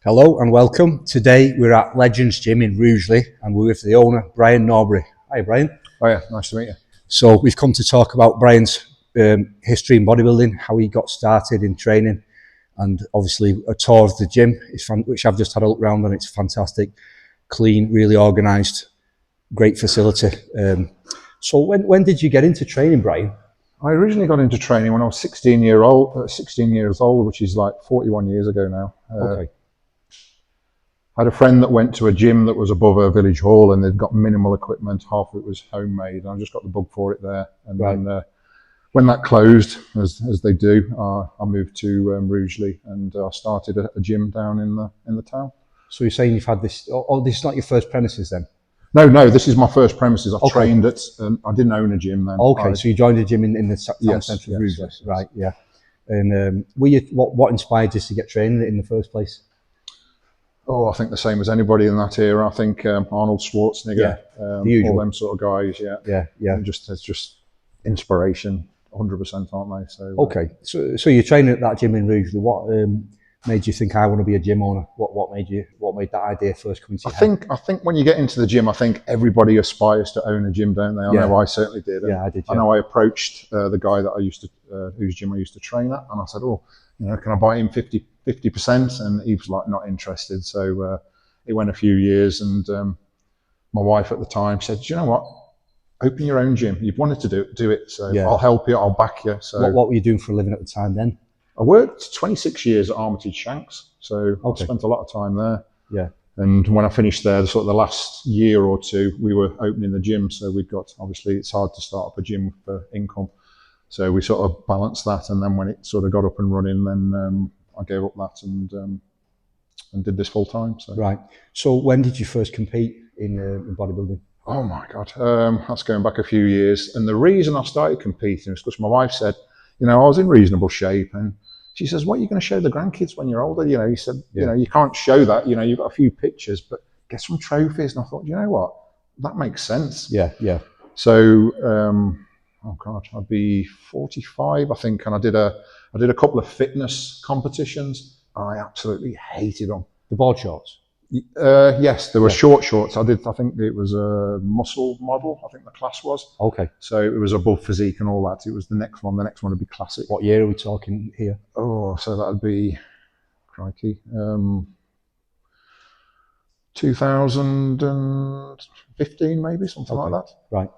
Hello and welcome. Today we're at Legends Gym in Rugeley and we're with the owner, Bryan Norbury. Hi Bryan. Oh yeah, nice to meet you. So we've come to talk about Bryan's history in bodybuilding, how he got started in training, and obviously a tour of the gym, which I've just had a look around and it's fantastic, clean, really organised, great facility. So when did you get into training, Bryan? I originally got into training when I was 16 years old, which is like 41 years ago now. Okay. I had a friend that went to a gym that was above a village hall and they'd got minimal equipment, half of it was homemade, and I just got the bug for it there. And then when that closed, as they do, I moved to Rugeley and I started a gym down in the town. So you're saying you've had this, this is not your first premises then? No, this is my first premises. I trained at, I didn't own a gym then. Okay, so you joined a gym in the town centre of Rugeley, yes. Right, yeah. And what inspired you to get training in the first place? Oh, I think the same as anybody in that era. I think Arnold Schwarzenegger, all them sort of guys, yeah. It's just inspiration, 100%, aren't they? So okay, so you're training at that gym in Rugeley. What made you think I want to be a gym owner? What made that idea first come into your head? I think when you get into the gym, I think everybody aspires to own a gym, don't they? I know I certainly did. Yeah, I did. Yeah. I know I approached the guy that whose gym I used to train at, and I said, "Oh, can I buy him 50%?" And he was like, not interested. So it went a few years, and my wife at the time said, "Do you know what? Open your own gym. You've wanted to do it. So I'll help you. I'll back you." So what were you doing for a living at the time then? I worked 26 years at Armitage Shanks, so I spent a lot of time there. Yeah. And when I finished there, sort of the last year or two, we were opening the gym. So we'd got, obviously, it's hard to start up a gym for income. So we sort of balanced that. And then when it sort of got up and running, then I gave up that and did this full time. So. Right. So when did you first compete in bodybuilding? Oh my God, that's going back a few years. And the reason I started competing is because my wife said, I was in reasonable shape, and she says, "What are you going to show the grandkids when you're older?" He said, you can't show that. You've got a few pictures, but get some trophies. And I thought, you know what, that makes sense. Yeah. So, oh God, I'd be 45, I think, and I did a couple of fitness competitions. I absolutely hated them. The board shorts. Yes, there were short shorts. I think it was a muscle model, I think the class was. Okay. So it was above physique and all that. It was the next one. The next one would be classic. What year are we talking here? Oh, so that would be, crikey, 2015 maybe, something like that. Right.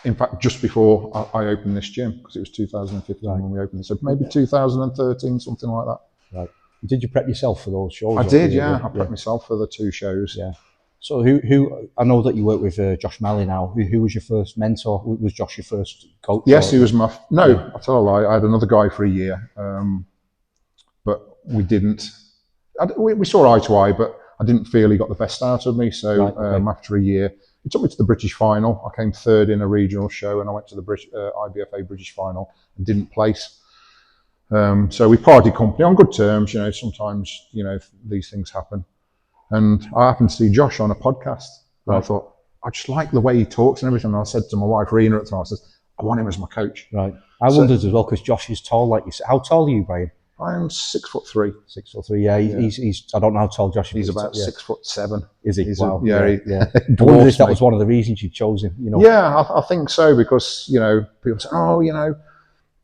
In fact, just before I opened this gym, because it was 2015 when we opened it. So maybe 2013, something like that. Right. Did you prep yourself for those shows? I did, yeah. I prepped myself for the two shows. Yeah. So who I know that you work with Josh Malley now. Who was your first mentor? Was Josh your first coach? Yes, he was I tell a lie. I had another guy for a year, but we didn't. We saw eye to eye, but I didn't feel he got the best out of me. So after a year, he took me to the British final. I came third in a regional show, and I went to the IBFA British final and didn't place. So we parted company on good terms. Sometimes these things happen. And I happened to see Josh on a podcast, and I thought, I just like the way he talks and everything. And I said to my wife, Rena, at the time, I said, I want him as my coach. Right. I wondered as well, because Josh is tall, like you said. How tall are you, Bryan? I'm 6'3". 6'3", yeah. He's I don't know how tall Josh is. He's about 6'7". Is he? Wow. Yeah. I wondered if that was one of the reasons you chose him. Yeah, I think so, because, people say,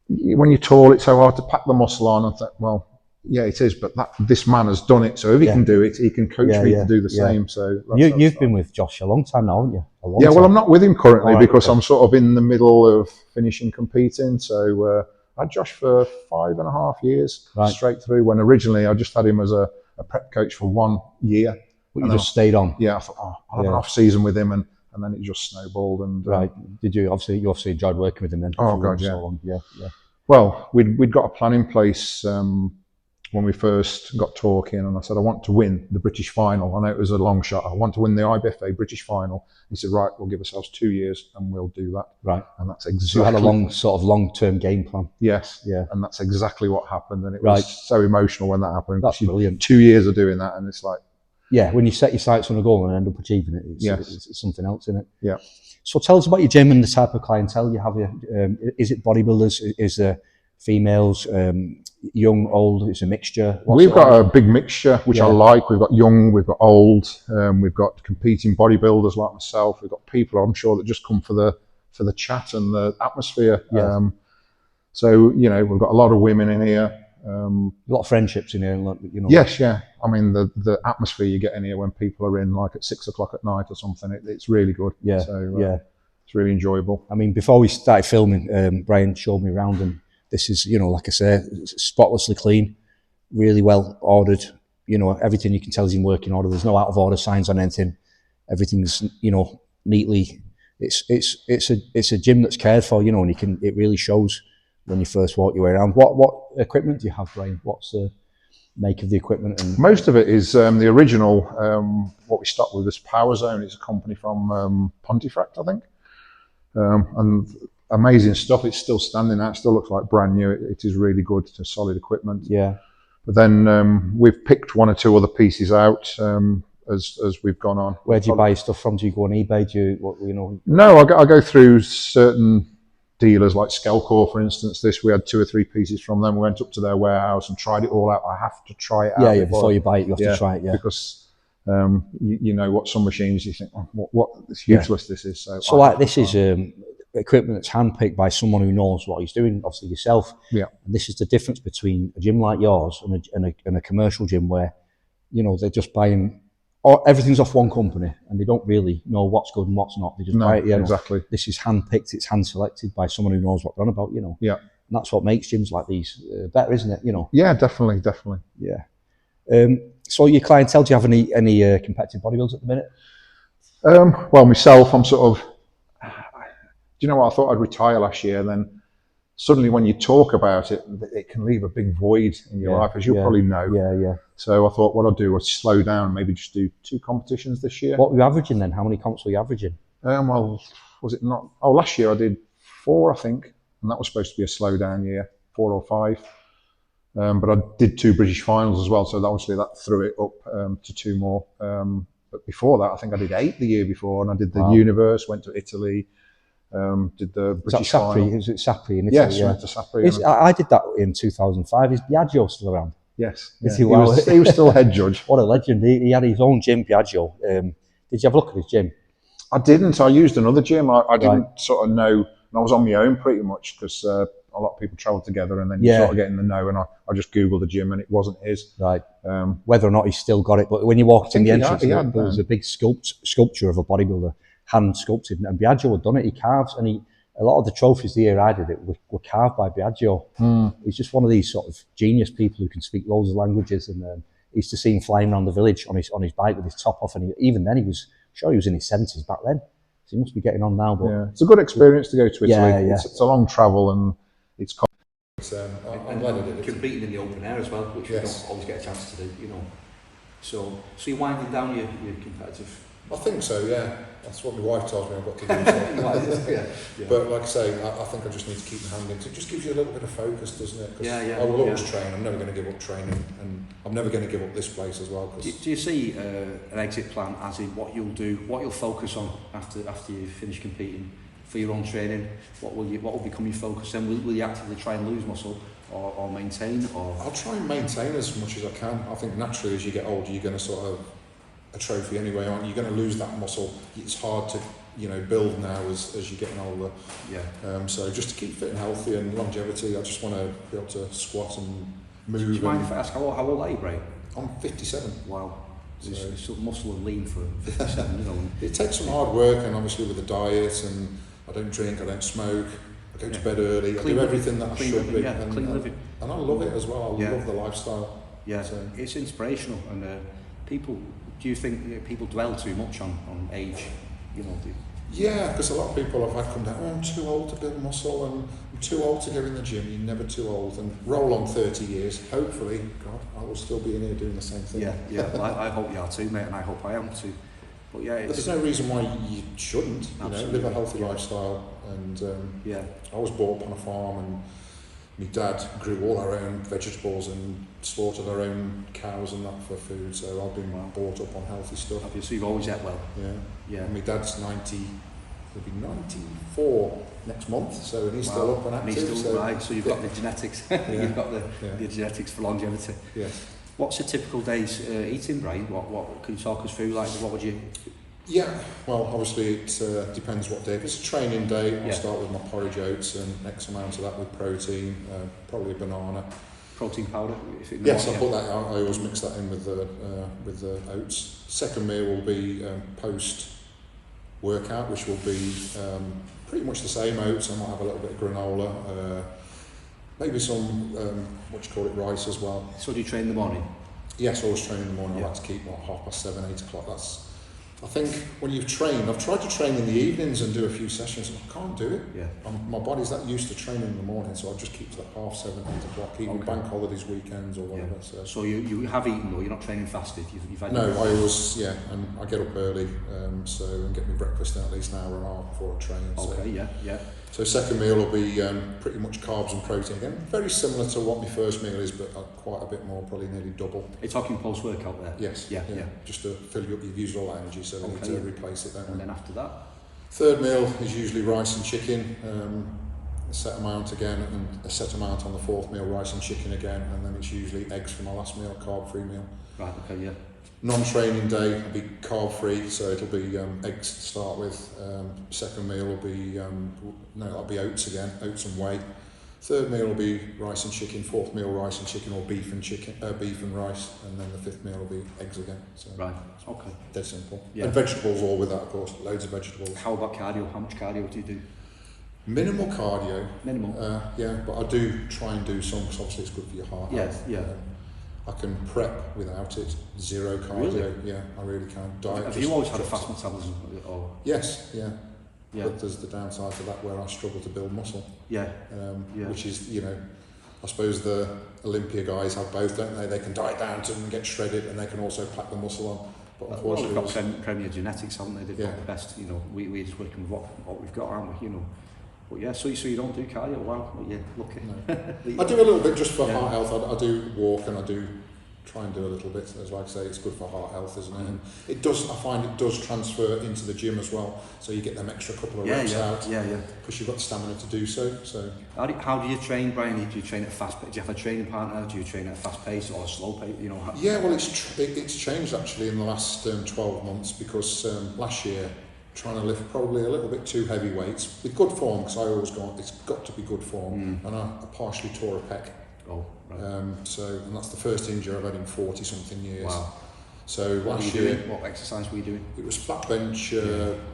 when you're tall, it's so hard to pack the muscle on. I thought, well, yeah, it is, but this man has done it. So if he can do it, he can coach me to do the same. So you've been with Josh a long time now, haven't you? Well, I'm not with him currently because I'm sort of in the middle of finishing competing. So I had Josh for 5.5 years straight through, when originally I just had him as a prep coach for 1 year. But you just stayed on? Yeah, I thought, I'll have an off season with him, and then it just snowballed. And did you obviously enjoyed working with him then? Oh God, yeah. So long. Yeah. Well, we'd got a plan in place when we first got talking, and I said, I want to win the British final. I know it was a long shot. I want to win the IBFA British final. He said, right, we'll give ourselves 2 years and we'll do that. Right. And that's exactly. So you had a long-term game plan. Yes. Yeah. And that's exactly what happened. And it was so emotional when that happened. That's brilliant. 2 years of doing that, and it's like. Yeah, when you set your sights on a goal and end up achieving it, it's something else, isn't it? Yeah. So tell us about your gym and the type of clientele you have here. Is it bodybuilders? Is there females, young, old? It's a mixture. We've got a big mixture, which I like. We've got young, we've got old, we've got competing bodybuilders like myself. We've got people, I'm sure, that just come for the chat and the atmosphere. So we've got a lot of women in here. A lot of friendships in here, Yes, yeah. I mean, the atmosphere you get in here when people are in, like at 6 o'clock at night or something, it's really good. Yeah, so it's really enjoyable. I mean, before we started filming, Bryan showed me around, and this is, like I say, spotlessly clean, really well ordered. Everything you can tell is in working order. There's no out of order signs on anything. Everything's neatly. It's a gym that's cared for, and it really shows when you first walk your way around. What equipment do you have, Bryan? What's the make of the equipment? And most of it is the original. What we start with is Power Zone. It's a company from Pontefract, I think, and amazing stuff. It's still standing out. It still looks like brand new. It is really good. It's solid equipment. Yeah. But then we've picked one or two other pieces out as we've gone on. Where do you buy your stuff from? Do you go on eBay? No, I go through certain dealers like Skelcore, for instance. We had 2 or 3 pieces from them. We went up to their warehouse and tried it all out. I have to try it out. Before you buy it, you have to try it. Yeah, because what some machines you think, what it's useless this is. So like this is equipment that's handpicked by someone who knows what he's doing. Obviously yourself. Yeah. And this is the difference between a gym like yours and a commercial gym where they're just buying. Everything's off one company, and they don't really know what's good and what's not. They just buy it. Exactly. This is hand-picked, it's hand-selected by someone who knows what they're on about. Yeah. And that's what makes gyms like these better, isn't it? Yeah, definitely. Yeah. So your clientele, do you have any competitive bodybuilders at the minute? Well, myself, I'm sort of. Do you know what? I thought I'd retire last year, and then suddenly, when you talk about it, it can leave a big void in your life, as you'll probably know. Yeah. So I thought what I'd do was slow down, maybe just do 2 competitions this year. What were you averaging then? How many comps were you averaging? Well, was it not? Oh, last year I did 4, I think, and that was supposed to be a slow down year, 4 or 5. But I did 2 British finals as well, so obviously that threw it up to 2 more. But before that, I think I did 8 the year before, and I did the Universe, went to Italy. Did the British final. Is it Sapri in Italy? Yes, went to Sapri. I did that in 2005. Is Biagio still around? Yes. Yeah. He was still head judge. What a legend. He had his own gym, Biagio. Did you have a look at his gym? I didn't. I used another gym. I didn't sort of know. And I was on my own pretty much because a lot of people travel together and then you sort of get in the know. And I just Googled the gym and it wasn't his. Right. Whether or not he's still got it. But when you walked in the entrance, there was a big sculpture of a bodybuilder, hand sculpted. And Biagio had done it. He carves and a lot of the trophies the year I did it were carved by Biagio. He's just one of these sort of genius people who can speak loads of languages. And I used to see him flying around the village on his bike with his top off. And even then, he was in his 70s back then. So he must be getting on now. But it's a good experience to go to Italy. Yeah. It's a long travel and it's. I'm glad I did it. Competing in the open air as well, which you don't always get a chance to do. So you're winding down your competitive. I think so, yeah. That's what my wife tells me I've got to do. So. But like I say, I think I just need to keep my hand in. It just gives you a little bit of focus, doesn't it? Because I will always train. I'm never going to give up training, and I'm never going to give up this place as well. Do you see an exit plan as in what you'll focus on after you finish competing for your own training? What will become your focus? Then will you actively try and lose muscle or maintain? Or I'll try and maintain as much as I can. I think naturally as you get older, you're going to sort of a trophy anyway, aren't you? You're going to lose that muscle. It's hard to build now as you're getting older. So just to keep fit and healthy and longevity, I just want to be able to squat and move. Do you mind if I ask how old are you, Bryan? I'm 57. Wow. So muscle and lean for 57. It takes some hard work, and obviously with the diet, and I don't drink, I don't smoke, I go to bed early, I do everything that I should be. Clean living. And I love it as well. I love the lifestyle. Yeah, so it's inspirational, and people. Do you think people dwell too much on age? Yeah, because a lot of people have come down, I'm too old to build muscle and I'm too old to go in the gym. You're never too old. And roll on 30 years, hopefully, God, I will still be in here doing the same thing. Yeah. Well, I hope you are too, mate, and I hope I am too. But there's no reason why you shouldn't. Live a healthy lifestyle. And I was brought up on a farm, and my dad grew all our own vegetables and slaughtered our own cows and that for food, so I've been brought up on healthy stuff. So you've always ate well? Yeah. And my dad's 90, he'll be 94 next month, so he's still up and active. He's still, so, right, so you've got the genetics, you've got the genetics for longevity. Yes. What's a typical day's eating, Bryan? What can you talk us through? Like, what would you? Yeah, well, obviously it depends what day. If it's a training day, I'll start with my porridge oats and X amount of that with protein, probably a banana. Protein powder? Yes, I put that. I always mix that in with the oats. Second meal will be post workout, which will be pretty much the same oats. I might have a little bit of granola, maybe some rice as well. So do you train in the morning? Yes, I always train in the morning. I like to keep 7:30, 8 o'clock. I think when you've trained, I've tried to train in the evenings and do a few sessions, and I can't do it. Yeah. My body's that used to training in the morning, so I just keep to 7:30, 8 o'clock, even bank holidays, weekends, or whatever. Yeah. So you have eaten though, you're not training fasted? You've had no, I always, and I get up early, and get my breakfast in at least an hour and a half before I train. Okay, so. So second meal will be pretty much carbs and protein again, very similar to what my first meal is, but quite a bit more, probably nearly double. You're talking post-workout there? Yes, yeah. Just to fill you up, you've used all that energy, so we need to replace it then. And then after that? Third meal is usually rice and chicken, a set amount again, and a set amount on the fourth meal, rice and chicken again, and then it's usually eggs for my last meal, carb-free meal. Right, okay, yeah. Non-training day will be carb-free, so it'll be eggs to start with. Second meal will be, that'll be oats again, oats and whey. Third meal will be rice and chicken, fourth meal rice and chicken, or beef and rice, and then the fifth meal will be eggs again. So right, okay. Dead simple. Yeah. And vegetables all with that, of course, loads of vegetables. How about cardio? How much cardio do you do? Minimal cardio. Minimal? But I do try and do some, because obviously it's good for your heart health. Yeah. I can prep without it, zero cardio. Really? Yeah, I really can. Have you always had a fast metabolism? Or? Yes, yeah. Yeah. But there's the downside to that where I struggle to build muscle. Yeah. Which is, I suppose the Olympia guys have both, don't they? They can diet down to and get shredded, and they can also pack the muscle on. But unfortunately, they've got premier genetics, haven't they? They've got the best. We're just working with what we've got, aren't we? But yeah, so you don't do cardio? Wow, well, yeah, lucky. No. I do a little bit just for heart health. I do walk, and I do try and do a little bit. As like I say, it's good for heart health, isn't it? And it does. I find it does transfer into the gym as well. So you get them extra couple of reps out. Yeah. Because you've got the stamina to do so. So how do you train, Bryan? Do you train at a fast pace? Do you have a training partner? Do you train at a fast pace or a slow pace? Yeah, well, it's changed actually in the last 12 months because last year, trying to lift probably a little bit too heavy weights with good form, because I always go, it's got to be good form, and I partially tore a pec. Oh, right. And that's the first injury I've had in 40 something years. Wow. So what last year, what exercise were you doing? It was flat bench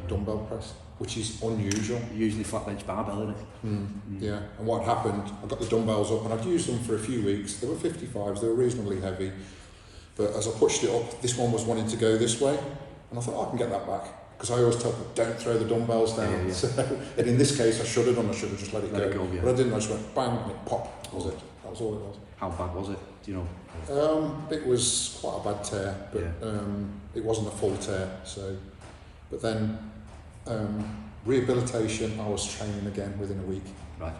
dumbbell press, which is unusual. Usually flat bench barbell, isn't it? Yeah, and what happened, I got the dumbbells up and I'd used them for a few weeks. They were 55s, they were reasonably heavy, but as I pushed it up, this one was wanting to go this way, and I thought, I can get that back. Because I always tell people, don't throw the dumbbells down. Yeah. So, and in this case, I should have done. I should have just let it go. But I didn't. I just went bang, and it popped. That was it. That was all it was. How bad was it? Do you know? It was quite a bad tear, but it wasn't a full tear. So, but then rehabilitation, I was training again within a week. Right.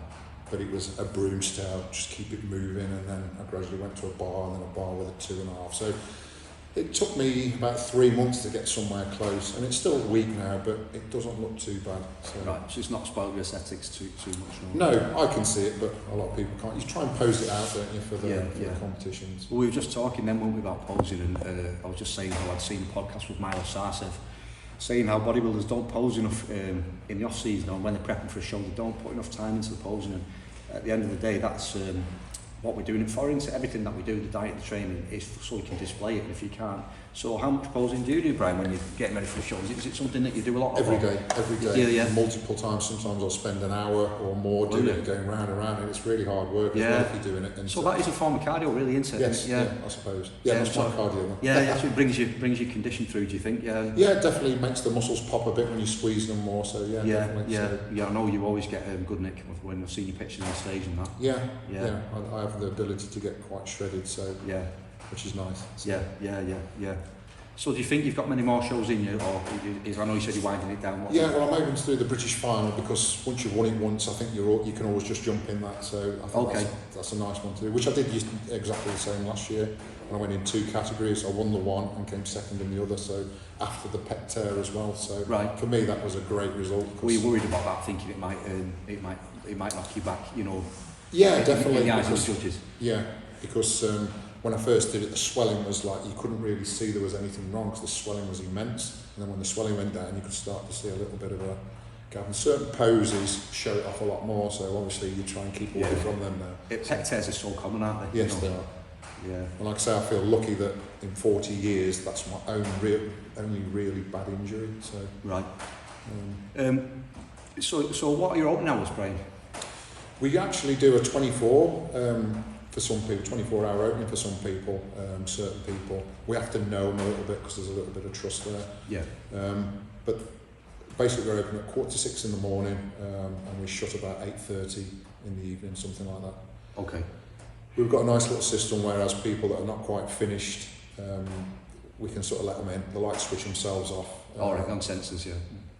But it was a broom stair, just keep it moving, and then I gradually went to a bar, and then a bar with a 2.5. So it took me about 3 months to get somewhere close, and it's still weak now, but it doesn't look too bad. So. Right, so it's not spoiled your aesthetics too much. No, I can see it, but a lot of people can't. You try and pose it out, don't you, for the competitions. Well, we were just talking then, weren't we, about posing, and I was just saying how I'd seen a podcast with Milo Sarsev, saying how bodybuilders don't pose enough in the off-season, and when they're prepping for a show, they don't put enough time into the posing, and at the end of the day, that's what we're doing it for. So everything that we do, the diet, the training, is so we can display it, and if you can't. So how much posing do you do, Bryan, when you're getting ready for a show? Is it something that you do a lot of? Every day, multiple times. Sometimes I'll spend an hour or more doing it, going round and round, and it's really hard work as well if you're doing it. And so that is a form of cardio, really, isn't it? Yes, I suppose. Yeah, that's my cardio. So it brings your condition through, do you think? Yeah, it definitely makes the muscles pop a bit when you squeeze them more, so definitely. Yeah, I know you always get good nick when I've seen your pictures on stage and that. Yeah. I have the ability to get quite shredded, so which is nice. So. Yeah. So do you think you've got many more shows in you, or I know you said you're winding it down? Well, I'm hoping to do the British final, because once you've won it once, I think you can always just jump in that. So I think that's a nice one to do, which I did exactly the same last year. When I went in 2 categories, I won the one and came second in the other. So after the pec tear as well. So for me, that was a great result. Were you worried about that, thinking it might knock you back? You know. Yeah, definitely. In the eyes of the judges. Yeah, because when I first did it, the swelling was like, you couldn't really see there was anything wrong because the swelling was immense. And then when the swelling went down, you could start to see a little bit of a gap. And certain poses show it off a lot more, so obviously you try and keep away from them now. Pec tears are so common, aren't they? Yes, they are. Yeah. And like I say, I feel lucky that in 40 years, that's my only really bad injury. So right. So what are your opening hours, Bryan? We actually do a 24 for some people, 24-hour opening for some people. Certain people, we have to know them a little bit because there's a little bit of trust there. Yeah. But basically, we're open at 5:45 in the morning, and we shut about 8:30 in the evening, something like that. Okay. We've got a nice little system, whereas people that are not quite finished, we can sort of let them in. The lights switch themselves off. All right, on sensors, yeah.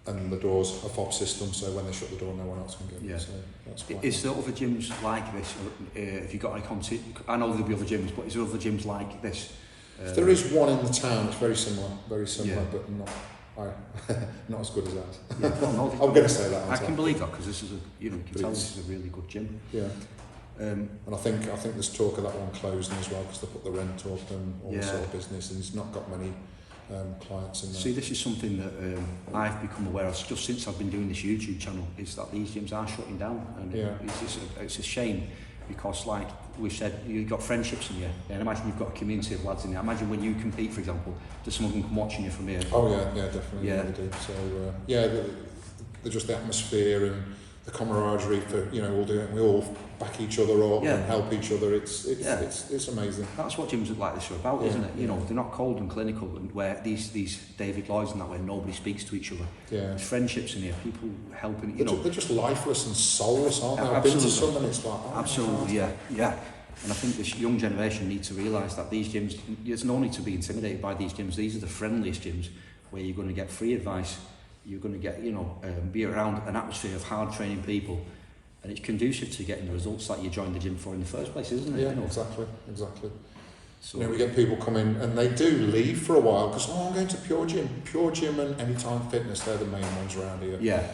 And the door's a fob system, so when they shut the door, no one else can get in. So that's quite Is there other gyms like this? Have you got any contact? I know there'll be other gyms, but is there other gyms like this? There is one in the town. It's very similar, but not as good as ours. Yeah, no, I'm going to say that. I can believe that, because this is you can tell this is a really good gym. Yeah. And I think there's talk of that one closing as well, because they put the rent up and all this sort of business, and he's not got many clients in there. See, this is something that I've become aware of just since I've been doing this YouTube channel, is that these gyms are shutting down, and it's a shame, because like we said, you've got friendships in here, and imagine you've got a community of lads in here. Imagine when you compete, for example, does someone come watching you from here? Oh yeah, definitely. Yeah, they do. So they're just the atmosphere and the camaraderie for, we'll do it, we all back each other up and help each other. It's amazing. That's what gyms like this are about, isn't it? They're not cold and clinical, and where these David Lloyds and that, where nobody speaks to each other. Yeah. There's friendships in here, people helping. They're just lifeless and soulless, aren't they? I've been to some and it's like, absolutely, yeah. And I think this young generation needs to realise that these gyms, there's no need to be intimidated by these gyms. These are the friendliest gyms, where you're going to get free advice. You're going to get, be around an atmosphere of hard training people, and it's conducive to getting the results that you joined the gym for in the first place, isn't it? Yeah, exactly. So we get people come in and they do leave for a while because I'm going to Pure Gym and Anytime Fitness. They're the main ones around here. Yeah,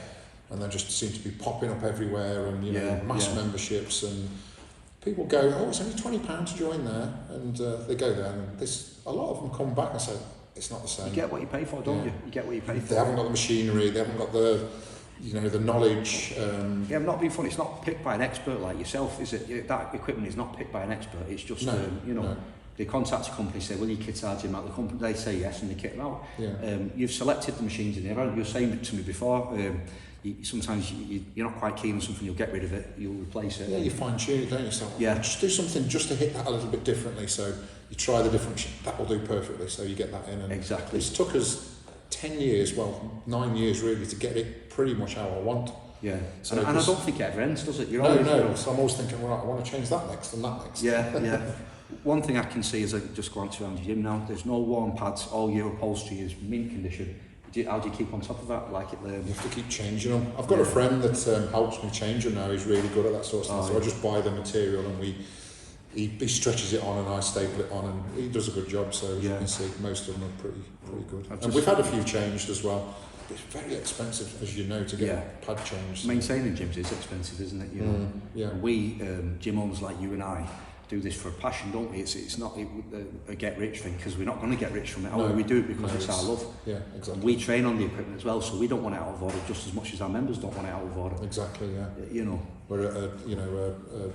and they just seem to be popping up everywhere, and mass memberships, and people go, it's only £20 to join there, and they go there, and a lot of them come back and say, it's not the same. You get what you pay for, don't you? You get what you pay for. They haven't got the machinery, they haven't got the knowledge. I'm not being funny, it's not picked by an expert like yourself, is it? That equipment is not picked by an expert, it's just, they contact a company, say, will you kit our gym out? The company, they say yes, and they kit them out. Yeah. You've selected the machines in here, you were saying to me before, sometimes you're not quite keen on something, you'll get rid of it, you'll replace it. Yeah, you fine tune it, don't you? So just do something just to hit that a little bit differently. So you try the different machine, that will do perfectly. So you get that in. And exactly. It's took us 9 years really, to get it pretty much how I want. Yeah, so and I don't think it ever ends, does it? So I'm always thinking, I want to change that next and that next. Yeah. One thing I can see is I just glance around the gym now, there's no warm pads, all your upholstery is mint condition. How do you keep on top of that? You have to keep changing them. I've got a friend that helps me change them now. He's really good at that sort of stuff. So I just buy the material and he stretches it on and I staple it on, and he does a good job. So as you can see, most of them are pretty good. And we've had a few changed as well. It's very expensive, as you know, to get a pad changed. Maintaining gyms is expensive, isn't it? We gym owners like you and I do this for a passion, don't we? It's not a get rich thing, because we're not going to get rich from it. We do it because it's our love. Yeah, exactly. And we train on the equipment as well, so we don't want it out of order just as much as our members don't want it out of order. Exactly, yeah. We're at a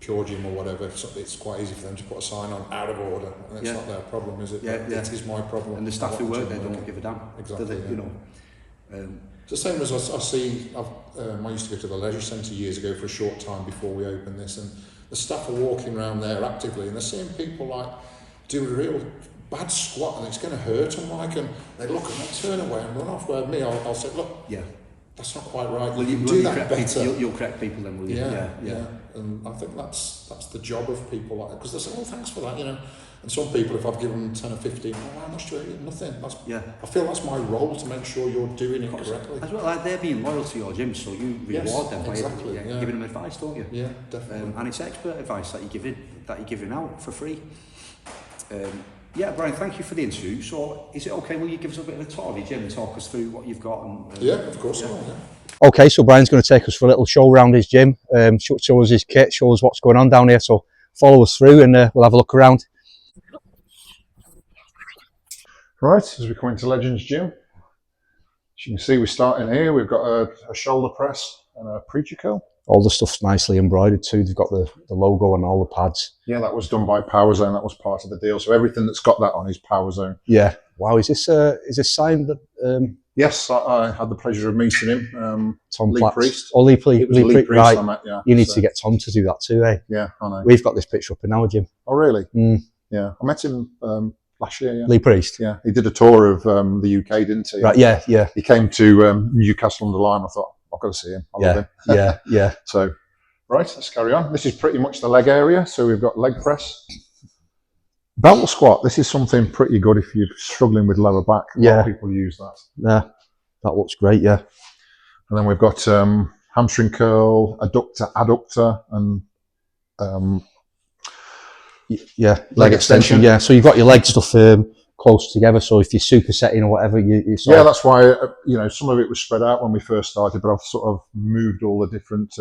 Pure Gym or whatever, it's quite easy for them to put a sign on out of order, and it's not their problem, is it? It is my problem. And the staff who work there don't give a damn. Exactly. It's the same as I see. I used to go to the leisure centre years ago for a short time before we opened this, and the staff are walking around there actively, and they're seeing people do a real bad squat, and it's going to hurt them, and they look and they turn away and run off. Where me, I'll say, look, that's not quite right. Well, you can do that better. You'll correct people then, will you? Yeah. And I think that's the job of people, because they say, oh, thanks for that, And some people, if I've given them 10 or 15, how much do I get? Nothing. I feel that's my role, to make sure you're doing it correctly. As well, like, they're being loyal to your gym, so you reward them by giving them advice, don't you? Yeah, definitely. And it's expert advice that you're giving out for free. Brian, thank you for the interview. So, is it okay? Will you give us a bit of a tour of your gym and talk us through what you've got? Yeah, of course. Yeah. Okay, so Brian's going to take us for a little show around his gym, show us his kit, show us what's going on down here. So follow us through and we'll have a look around. Right, as we come into Legends Gym, as you can see, we're starting here. We've got a shoulder press and a preacher curl. All the stuff's nicely embroidered too. They've got the logo on all the pads. Yeah, that was done by Power Zone. That was part of the deal. So everything that's got that on is Power Zone. Yeah. Wow. Is this signed? Yes, I had the pleasure of meeting him. Tom Lee Priest. Oh, Lee Priest, right. I met, yeah. You need to get Tom to do that too, eh? Yeah, I know. We've got this picture up in our gym. Oh, really? Mm. Yeah, I met him last year. Yeah. Lee Priest. Yeah, he did a tour of the UK, didn't he? Right. Yeah. He came to Newcastle under Lyme. I thought, I've got to see him. I love him. Yeah. So, right, let's carry on. This is pretty much the leg area. So we've got leg press. Belt squat. This is something pretty good if you're struggling with lower back. A lot of people use that. Yeah, that looks great. Yeah. And then we've got hamstring curl, adductor, and leg extension. Yeah, so you've got your leg stuff close together. So if you're supersetting or whatever, that's why some of it was spread out when we first started, but I've sort of moved all the different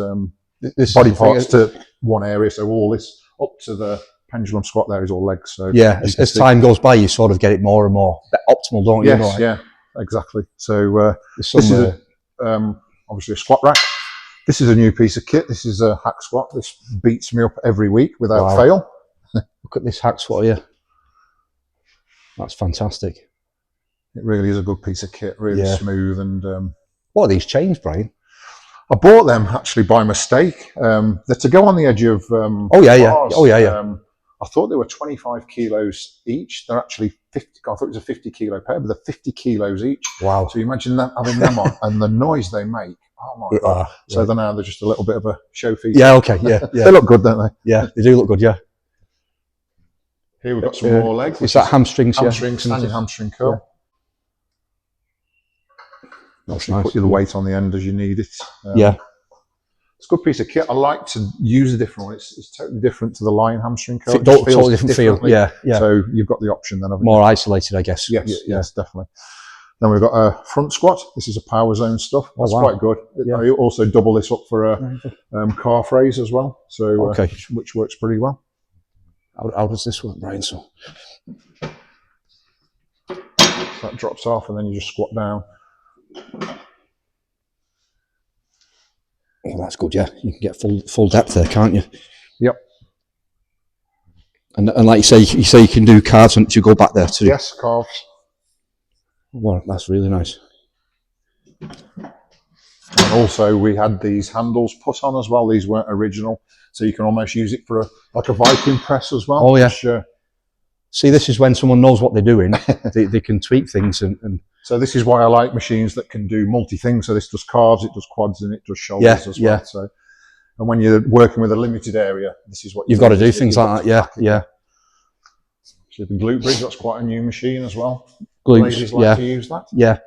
body parts to one area. So all this up to the pendulum squat there is all legs. So yeah, as time goes by, you sort of get it more and more optimal, don't you? Yes, yeah, exactly. So this is obviously a squat rack. This is a new piece of kit. This is a hack squat. This beats me up every week without fail. Look at this hack squat here. That's fantastic. It really is a good piece of kit. Really smooth and. What are these chains, Brian? I bought them actually by mistake. They're to go on the edge of. Bars. I thought they were 25 kilos each. They're actually 50. I thought it was a 50 kilo pair, but they're 50 kilos each. Wow. So you imagine that, having them on and the noise they make. Oh my God. So they're just a little bit of a show feature. Yeah, okay, yeah. They look good, don't they? Yeah, they do look good, yeah. Here we've got some more legs. Is that hamstrings? Standing hamstring curl. That's nice. Put you the weight on the end as you need it. It's a good piece of kit. I like to use a different one. It's totally different to the lion hamstring curl. Totally different feel. Yeah. So you've got the option then of more isolated, I guess. Yes, definitely. Then we've got a front squat. This is a Power Zone stuff. That's quite good. I also double this up for a calf raise as well. So which works pretty well. How does this work, Brian? So that drops off, and then you just squat down. Oh, that's good. Yeah, you can get full depth there, can't you? Yep. And like you say you can do calves once you go back there too. Yes, calves. Well, that's really nice. And also, we had these handles put on as well. These weren't original, so you can almost use it for a Viking press as well. Oh yeah. See, this is when someone knows what they're doing. they can tweak things and. So this is why I like machines that can do multi-things. So this does calves, it does quads, and it does shoulders as well. So, and when you're working with a limited area, this is what you've got to do things like that. Yeah. So the glute bridge, that's quite a new machine as well. Glutes, ladies like to use that. Yeah.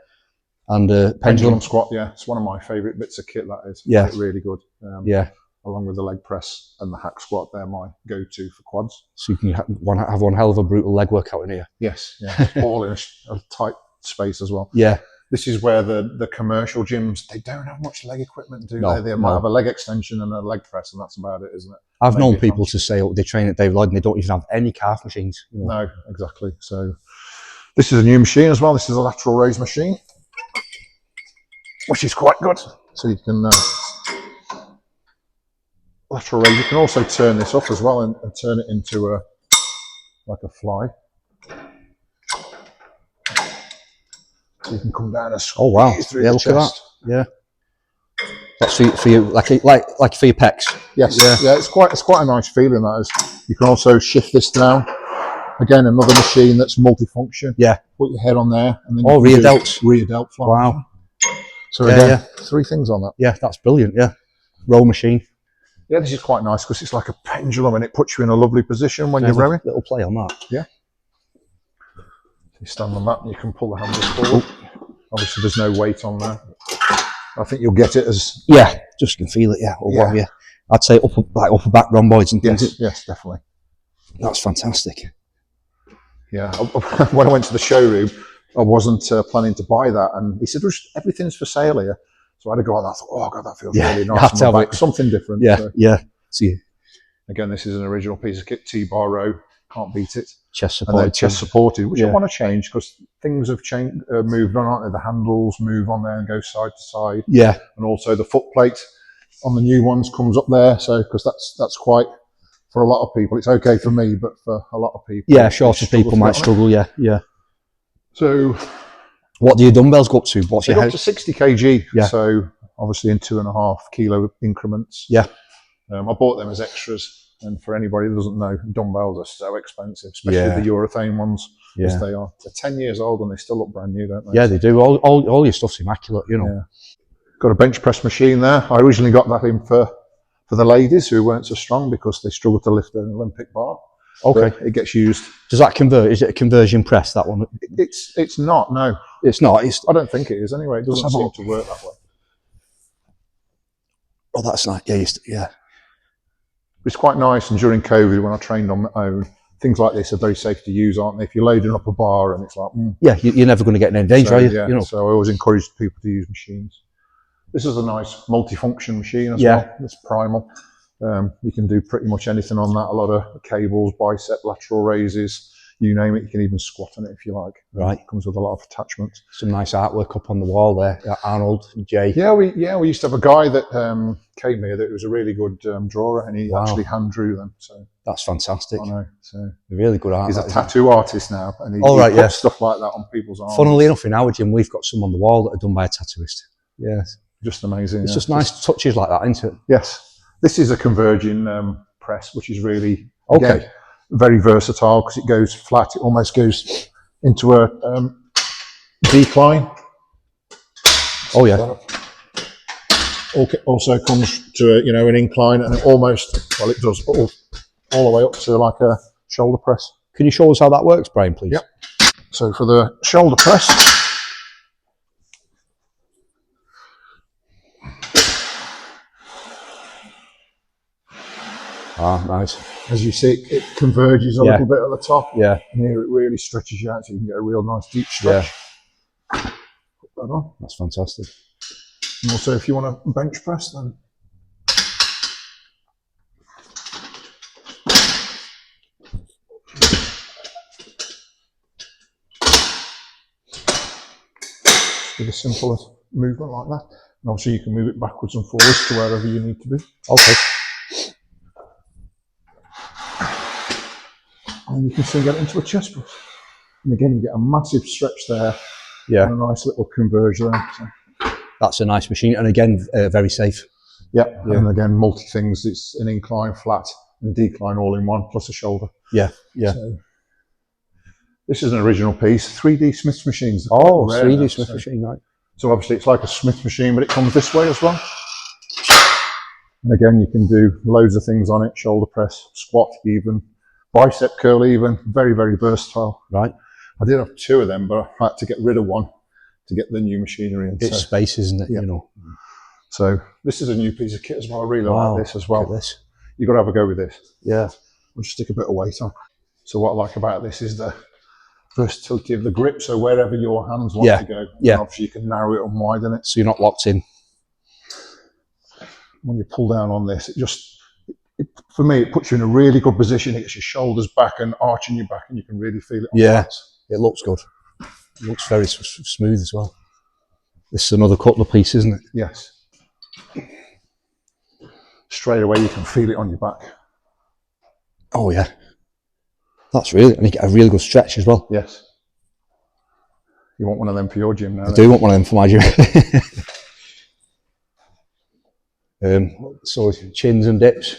And pendulum squat, it's one of my favourite bits of kit. That is, really good. Along with the leg press and the hack squat, they're my go-to for quads. So you can have one hell of a brutal leg workout in here. Yes, all in a tight space as well. Yeah. This is where the commercial gyms, they don't have much leg equipment, do they? They might have a leg extension and a leg press, and that's about it, isn't it? I've known people to say they train at David Lloyd and they don't even have any calf machines. No, exactly. So this is a new machine as well. This is a lateral raise machine, which is quite good. So you can lateral raise. You can also turn this up as well and turn it into like a fly. So you can come down and oh wow! Yeah, look at that. Yeah, that's for you, like for your pecs. Yes. Yeah. It's quite a nice feeling. That is. You can also shift this down. Again, another machine that's multifunction. Yeah. Put your head on there, and then rear delts. Rear delt fly. Wow. So Yeah, again, yeah. 3 things on that. Yeah, that's brilliant. Yeah, row machine. Yeah, this is quite nice because it's like a pendulum and it puts you in a lovely position when you're There's a rowing. little play on that. Yeah. You stand on that and you can pull the handles forward. Obviously, there's no weight on there. I think you'll get it as... Yeah, just can feel it, yeah. Or Yeah. yeah. I'd say upper back rhomboids and things. Yes, yes, definitely. That's fantastic. Yeah. When I went to the showroom, I wasn't planning to buy that. And he said, everything's for sale here. So I had to go out and I thought, oh, God, that feels really nice. On my back. Something different. Yeah, so. yeah. See, again, this is an original piece of kit, T-bar row. Can't beat it. Chest And supported. then chest supported, which I want to change because things have changed, moved on, aren't they? The handles move on there and go side to side. Yeah. And also the foot plate on the new ones comes up there. So, because that's quite, for a lot of people, it's okay for me, but for a lot of people. Yeah, shorter people might struggle, yeah, yeah. So, what do your dumbbells go up to? What's your up to 60 kg. Yeah. So, obviously in 2.5 kilo increments. Yeah. I bought them as extras. And for anybody that doesn't know, dumbbells are so expensive, especially the urethane ones, as they are. They're 10 years old and they still look brand new, don't they? Yeah, they do. All your stuff's immaculate, you know. Yeah. Got a bench press machine there. I originally got that in for the ladies who weren't so strong because they struggled to lift an Olympic bar. Okay. But it gets used. Does that convert? Is it a conversion press, that one? It's not, no. It's not. I don't think it is anyway. It doesn't seem to work that way. Oh, that's nice. Yeah, yeah. It's quite nice, and during COVID, when I trained on my own, things like this are very safe to use, aren't they? If you're loading up a bar and it's like... Yeah, you're never going to get in any danger, are you? Yeah, you know. So I always encourage people to use machines. This is a nice multifunction machine as well. It's primal. You can do pretty much anything on that. A lot of cables, bicep, lateral raises, you name it. You can even squat on it if you like. Right. It comes with a lot of attachments. Some nice artwork up on the wall there. Arnold, Jay. Yeah, we used to have a guy that came here that was a really good drawer, and he actually hand drew them. So that's fantastic. I know. So they're really good art. He's a tattoo artist now, and he puts stuff like that on people's arms. Funnily enough, in our gym, we've got some on the wall that are done by a tattooist. Yeah, just amazing. It's just nice touches like that, isn't it? Yes, this is a converging press, which is really very versatile because it goes flat. It almost goes into a decline. Oh yeah. Also comes to an incline, and it does all the way up to like a shoulder press. Can you show us how that works, Brian, please? Yep. So for the shoulder press, Nice. As you see, it converges a little bit at the top. Yeah. And here it really stretches you out, so you can get a real nice deep stretch. Yeah. Put that on. That's fantastic. And also, if you want to bench press, then with a simple movement like that. And obviously, you can move it backwards and forwards to wherever you need to be. Okay. And you can still get it into a chest press. And again, you get a massive stretch there. Yeah. And a nice little conversion there. So. That's a nice machine, and again, very safe. Yeah. And again, multi things. It's an incline, flat, and decline all in one, plus a shoulder. Yeah, yeah. So, this is an original piece. 3D Smith machines. Oh, 3D Smith machine, right. So obviously it's like a Smith machine, but it comes this way as well. And again, you can do loads of things on it. Shoulder press, squat even, bicep curl even. Very, very versatile. Right. I did have 2 of them, but I had to get rid of one to get the new machinery in. It's space, isn't it? Yeah. You know. So this is a new piece of kit as well. I really like this as well. Look at this. You've got to have a go with this. Yeah. We'll just stick a bit of weight on. So what I like about this is the versatility of the grip. So wherever your hands want to go, obviously you can narrow it and widen it. So you're not locked in. When you pull down on this, for me, it puts you in a really good position. It gets your shoulders back and arching your back, and you can really feel it on the It looks good. It looks very smooth as well. This is another couple of pieces, isn't it? Yes. Straight away, you can feel it on your back. Oh yeah. That's really, and you get a really good stretch as well. Yes. You want one of them for your gym now? I do want one of them for my gym. So chins and dips.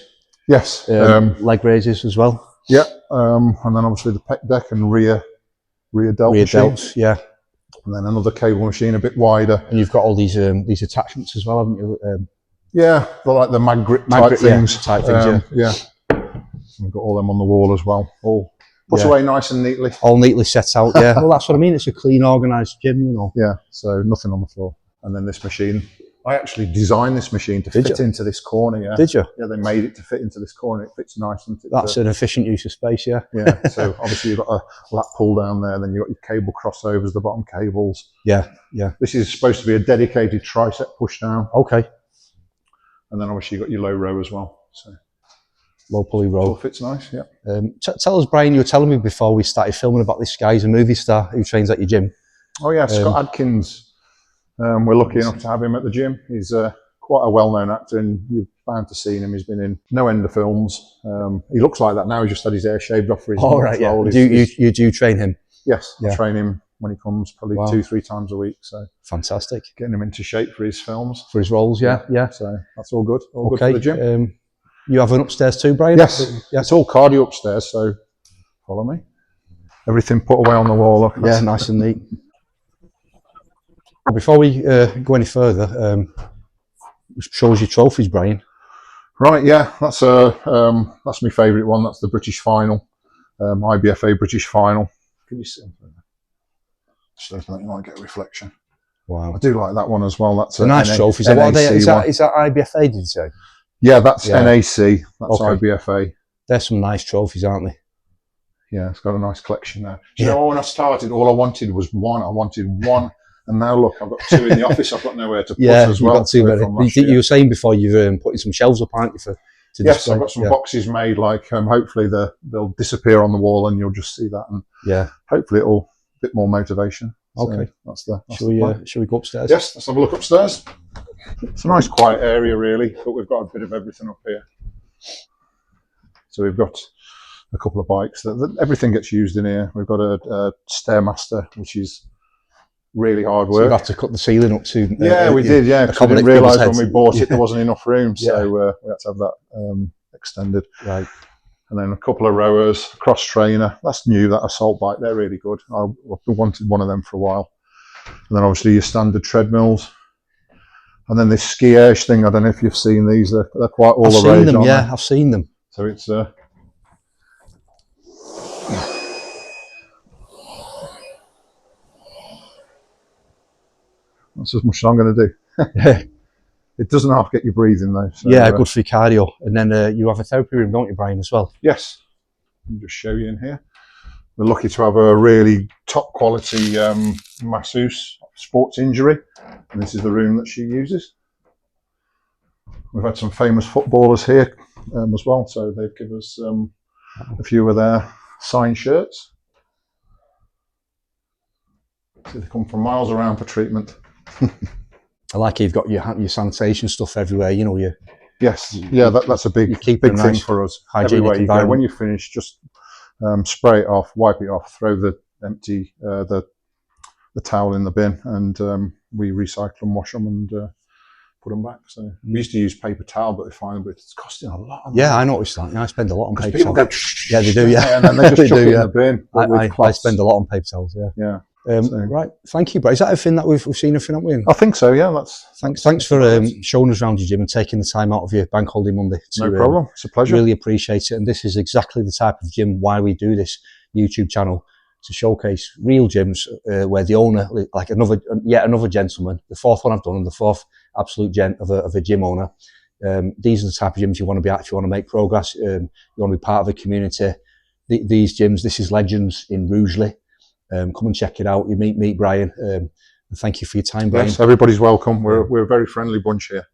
Yes. Leg raises as well. Yeah. And then obviously the pec deck and rear delts. Rear delts, yeah. And then another cable machine a bit wider. And you've got all these attachments as well, haven't you? Yeah, they're like the mag grip type things. Yeah. We've got all them on the wall as well. All put away nice and neatly. All neatly set out, yeah. Well, that's what I mean. It's a clean, organised gym, you know. Yeah, so nothing on the floor. And then this machine, I actually designed this machine to fit into this corner, yeah. Did you? Yeah, they made it to fit into this corner. It fits nice. And that's an efficient use of space, yeah. Yeah, so obviously you've got a lat pull down there, then you've got your cable crossovers, the bottom cables. Yeah, yeah. This is supposed to be a dedicated tricep push down. Okay. And then obviously you've got your low row as well. So low pulley row. All fits nice, yeah. Tell us, Bryan, you were telling me before we started filming about this guy. He's a movie star who trains at your gym. Oh yeah, Scott Adkins. We're lucky enough to have him at the gym. He's quite a well-known actor, and you're bound to see him. He's been in no end of films. He looks like that now. He just had his hair shaved off for his role. You do train him? Yes, I train him when he comes, probably 2-3 times a week. So fantastic. Getting him into shape for his films. For his roles, yeah. So that's all good. All good for the gym. You have an upstairs too, Bryan? Yes. It's all cardio upstairs, so follow me. Everything put away on the wall. Look, yeah, nice and neat. Before we go any further, show us your trophies, Bryan. Right, yeah, that's my favourite one. That's the British final, IBFA British final. Can you see? Just open that, you might get a reflection. Wow, I do like that one as well. That's a nice trophy. Is that IBFA? Did you say? Yeah, that's NAC. That's IBFA. There's some nice trophies, aren't they? Yeah, it's got a nice collection there. Do you know, when I started, all I wanted was one. I wanted one. And now look, I've got 2 in the office. I've got nowhere to put as well. Got 2 you were saying before you've putting some shelves up, aren't you? Yes, I've got some boxes made. Like hopefully they'll disappear on the wall, and you'll just see that. And hopefully it'll a bit more motivation. Okay, so shall we go upstairs? Yes, let's have a look upstairs. It's a nice quiet area, really, but we've got a bit of everything up here. So we've got a couple of bikes. Everything gets used in here. We've got a Stairmaster, which is really hard work. So you have to cut the ceiling up to... we did, yeah. Because we didn't realise when we bought it there wasn't enough room, so we had to have that extended. Right. And then a couple of rowers, a cross trainer. That's new, that assault bike. They're really good. I've wanted one of them for a while. And then obviously your standard treadmills. And then this ski edge thing, I don't know if you've seen these. They're quite all the rage, aren't they? I've seen them. So it's... That's as much as I'm going to do. It doesn't half get you breathing though. So, good for your cardio. And then you have a therapy room, don't you, Bryan, as well? Yes. Let me just show you in here. We're lucky to have a really top quality masseuse, sports injury. And this is the room that she uses. We've had some famous footballers here as well. So they've given us a few of their signed shirts. So they come from miles around for treatment. I like you've got your sanitation stuff everywhere, you know. Yes, yeah, that's a big thing for us. Everywhere you go, when you finish, just spray it off, wipe it off, throw the empty the towel in the bin, and we recycle and wash them and put them back. So we used to use paper towel, but it's costing a lot. I noticed that. I spend a lot on paper towels. Yeah, they do. Yeah, and then they just chuck it in the bin. I spend a lot on paper towels. Yeah. Right, thank you, Bryan. Is that everything that we've seen? Everything, haven't we? I think so. Yeah, thanks for showing us around your gym and taking the time out of your bank holiday Monday. No problem. It's a pleasure. Really appreciate it. And this is exactly the type of gym why we do this YouTube channel, to showcase real gyms where the owner, like yet another gentleman, the 4th one I've done, and the 4th absolute gent of a gym owner. These are the type of gyms you want to be at if you want to make progress. You want to be part of a community. These gyms, this is Legends in Rugeley. Come and check it out. You meet Bryan. Thank you for your time, Bryan. Yes, everybody's welcome. We're a very friendly bunch here.